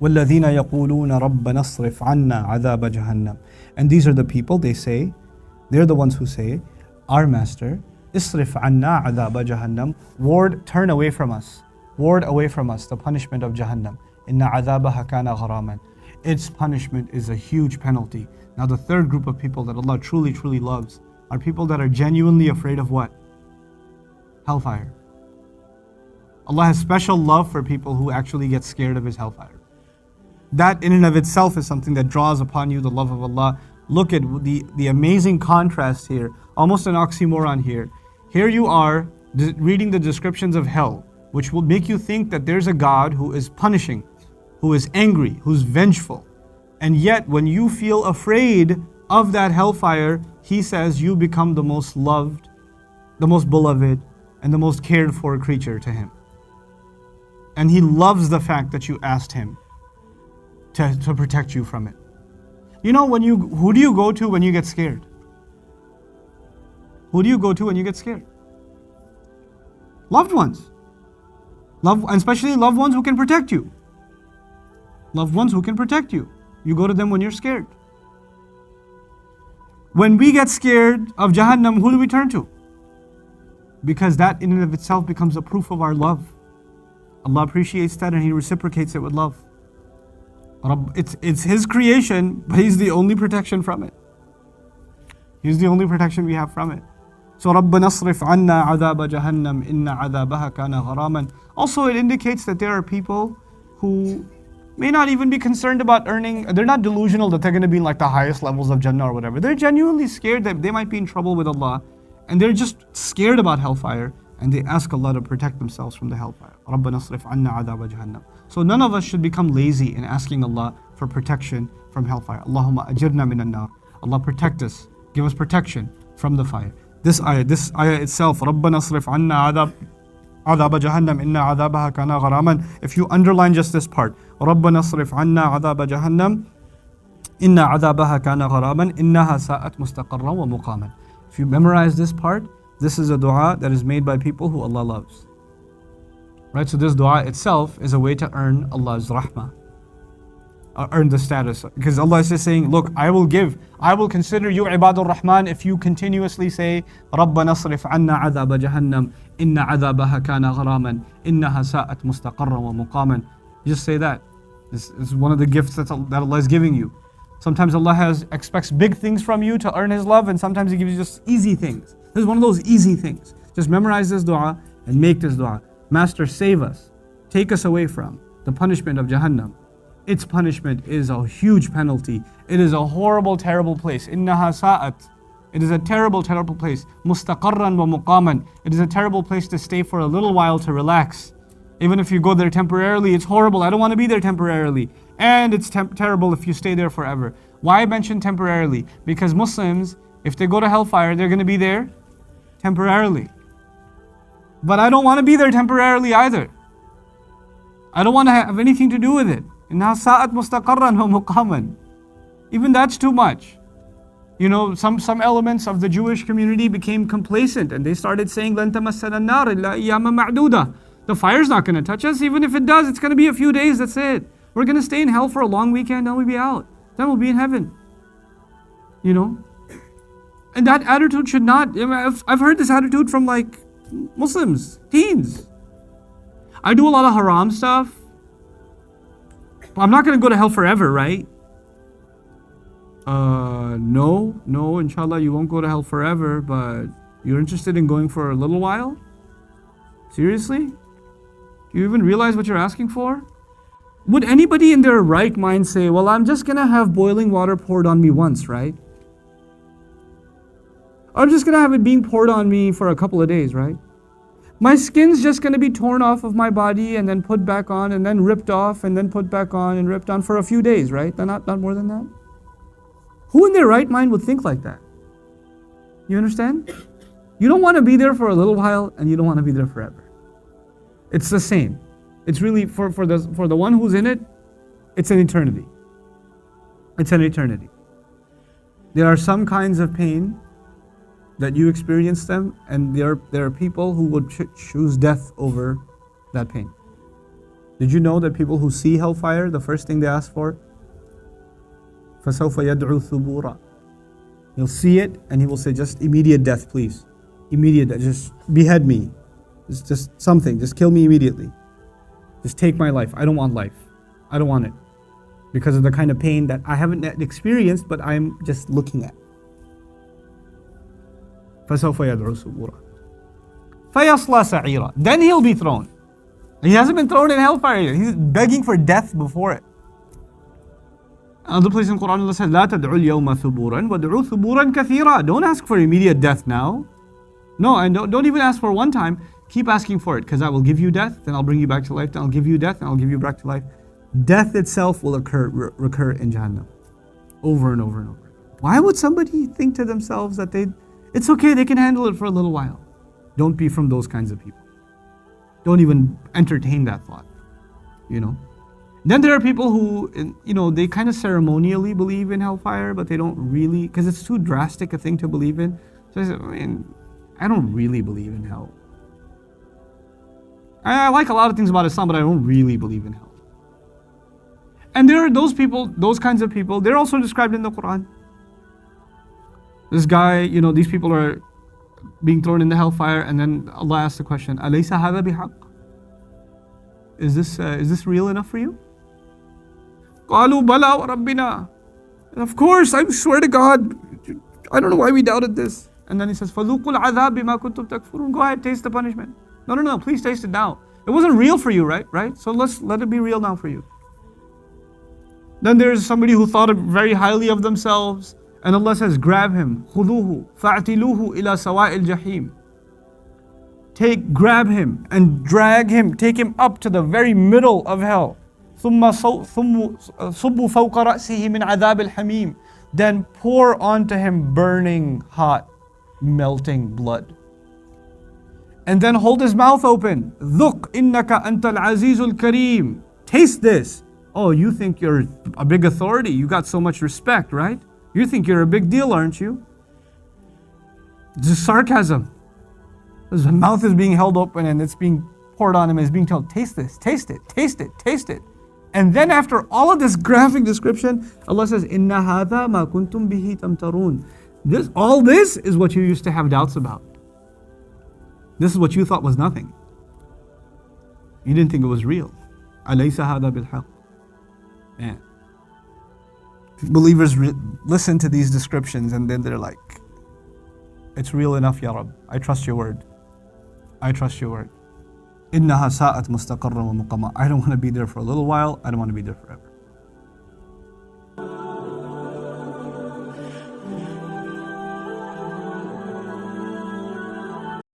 وَالَّذِينَ يَقُولُونَ رَبَّنَا اصْرِفْ عَنَّا عَذَابَ جَهَنَّمَ. And these are the people, they're the ones who say, our Master, اصْرِفْ عَنَّا عَذَابَ جَهَنَّمَ. Turn away from us. Ward away from us the punishment of Jahannam. إِنَّ عَذَابَهَا كَانَ غَرَامًا. Its punishment is a huge penalty. Now the third group of people that Allah truly, truly loves are people that are genuinely afraid of what? Hellfire. Allah has special love for people who actually get scared of His hellfire. That in and of itself is something that draws upon you the love of Allah. Look at the amazing contrast here, almost an oxymoron here. Here you are reading the descriptions of hell, which will make you think that there's a God who is punishing, who is angry, who's vengeful. And yet when you feel afraid of that hellfire, He says you become the most loved, the most beloved, and the most cared for creature to Him. And He loves the fact that you asked Him to protect you from it. You know, who do you go to when you get scared? Who do you go to when you get scared? Loved ones. And especially loved ones who can protect you. Loved ones who can protect you. You go to them when you're scared. When we get scared of Jahannam, who do we turn to? Because that in and of itself becomes a proof of our love. Allah appreciates that and He reciprocates it with love. It's His creation, but He's the only protection from it. He's the only protection we have from it. So رَبَّنَا اصْرِفْ عَنَّا عَذَابَ جَهَنَّمَ إِنَّ عَذَابَهَا كَانَ غَرَامًا. Also it indicates that there are people who may not even be concerned about earning, they're not delusional that they're going to be in like the highest levels of Jannah or whatever. They're genuinely scared that they might be in trouble with Allah, and they're just scared about hellfire, and they ask Allah to protect themselves from the hellfire. رَبَّنَا اصْرِفْ عَنَّا عَذَابَ جَهَنَّمَ. So none of us should become lazy in asking Allah for protection from hellfire. Allahumma ajirna minan nar. Allah protect us, give us protection from the fire. This ayah itself, رَبَّنَا اصْرِفْ عَنَّا عَذَابَ جَهَنَّمَ إِنَّ عَذَابَهَا كَانَ غَرَامًا. If you underline just this part, رَبَّنَا اصْرِفْ عَنَّا عَذَابَ جَهَنَّمَ إِنَّ عَذَابَهَا كَانَ غَرَامًا إِنَّهَا سَاءَتْ مُسْتَقَرًّا وَمُقَامًا. If you memorize this part, this is a dua that is made by people who Allah loves. Right, so this dua itself is a way to earn Allah's rahmah, earn the status. Because Allah is just saying, look, I will consider you Ibadur Rahman if you continuously say, رَبَّنَا اصْرِفْ عَنَّا عَذَابَ جَهَنَّمَ إِنَّ عَذَابَهَا كَانَ غَرَامًا إِنَّهَا سَاءَتْ مُسْتَقَرًّا وَمُقَامًا. You just say that. This is one of the gifts that Allah is giving you. Sometimes Allah expects big things from you to earn His love, and sometimes He gives you just easy things. This is one of those easy things. Just memorize this dua and make this dua. Master, save us. Take us away from the punishment of Jahannam. Its punishment is a huge penalty. It is a horrible, terrible place. Innaha sa'at. It is a terrible, terrible place. Mustaqarran wa muqaman. It is a terrible place to stay for a little while to relax. Even if you go there temporarily, it's horrible. I don't want to be there temporarily. And it's terrible if you stay there forever. Why mention temporarily? Because Muslims, if they go to hellfire, they're going to be there temporarily. But I don't want to be there temporarily either. I don't want to have anything to do with it. إِنَّهَا سَاءَتْ مُسْتَقَرًّا وَمُقَامًا. Even that's too much. You know, some elements of the Jewish community became complacent and they started saying, لَن تَمَسَّنَا النَّارِ إِلَّا أَيَّامًا مَعْدُودَةً. The fire's not going to touch us. Even if it does, it's going to be a few days, that's it. We're going to stay in hell for a long weekend, then we'll be out. Then we'll be in heaven. You know? And that attitude should not, I've heard this attitude from like Muslims, teens. I do a lot of haram stuff. I'm not going to go to hell forever, right? No, inshallah, you won't go to hell forever, but you're interested in going for a little while? Seriously? Do you even realize what you're asking for? Would anybody in their right mind say, well, I'm just going to have boiling water poured on me once, right? I'm just going to have it being poured on me for a couple of days, right? My skin's just going to be torn off of my body and then put back on and then ripped off and then put back on and ripped on for a few days, right? Not more than that. Who in their right mind would think like that? You understand? You don't want to be there for a little while and you don't want to be there forever. It's the same. It's really, for the one who's in it, it's an eternity. It's an eternity. There are some kinds of pain that you experience them, and there are people who would choose death over that pain. Did you know that people who see hellfire, the first thing they ask for? فَسَوْفَ يَدْعُو ثُبُورًا. He'll see it and he will say, just immediate death, please. Immediate death, just behead me. Just something, just kill me immediately. Just take my life. I don't want life. I don't want it. Because of the kind of pain that I haven't experienced, but I'm just looking at. فَسَوْفَ يَدْعُو ثُبُورًا فَيَصْلَى سَعِيرًا. Then he'll be thrown. He hasn't been thrown in hellfire yet. He's begging for death before it. Another place in Quran, Allah said, لا تدعوا اليوم ثبورا وادعوا ثبورا كثيرا. Don't ask for immediate death now. No, and don't even ask for one time. Keep asking for it, because I will give you death, then I'll bring you back to life, then I'll give you death, and I'll give you back to life. Death itself will recur in Jahannam. Over and over and over. Why would somebody think to themselves that it's okay, they can handle it for a little while? Don't be from those kinds of people. Don't even entertain that thought. Then there are people who, they kind of ceremonially believe in hellfire, but they don't really, because it's too drastic a thing to believe in. So I don't really believe in hell. I like a lot of things about Islam, but I don't really believe in hell. And there are those people, those kinds of people, they're also described in the Quran. This guy, these people are being thrown in the hellfire, and then Allah asks the question, أَلَيْسَ هَذَا بِحَقٍّ? Is this real enough for you? قَالُوا بَلَى وَرَبِّنَا. Of course, I swear to God, I don't know why we doubted this. And then he says, فَذُوقُوا الْعَذَابِ بِمَا كُنْتُمْ تَكْفُرُونَ. Go ahead, taste the punishment. No, please taste it now. It wasn't real for you, right? So let it be real now for you. Then there's somebody who thought very highly of themselves, and Allah says, grab him. خُذُوهُ فَاعْتِلُوهُ إِلَى سَوَاءِ الْجَحِيمِ. Grab him and drag him, take him up to the very middle of hell. ثُمَّ صُبُّوا فَوْقَ رَأْسِهِ مِنْ عَذَابِ الْحَمِيمِ. Then pour onto him burning, hot, melting blood. And then hold his mouth open. ذُقْ إِنَّكَ أَنْتَ الْعَزِيزُ الْكَرِيمُ. Taste this. Oh, you think you're a big authority. You got so much respect, right? You think you're a big deal, aren't you? This is sarcasm. His mouth is being held open and it's being poured on him and it's being told, taste this, taste it, taste it, taste it. And then after all of this graphic description, Allah says, إِنَّ هَذَا مَا كُنْتُمْ بِهِ تَمْتَرُونَ. All this is what you used to have doubts about. This is what you thought was nothing. You didn't think it was real. أَلَيْسَ هَذَا بِالْحَقِّ. Man. Believers listen to these descriptions and then they're like, it's real enough, Ya Rabb. I trust your word. I trust your word. إِنَّهَا سَاءَتْ مُسْتَقَرًّا وَمُقَامًا. I don't want to be there for a little while. I don't want to be there forever.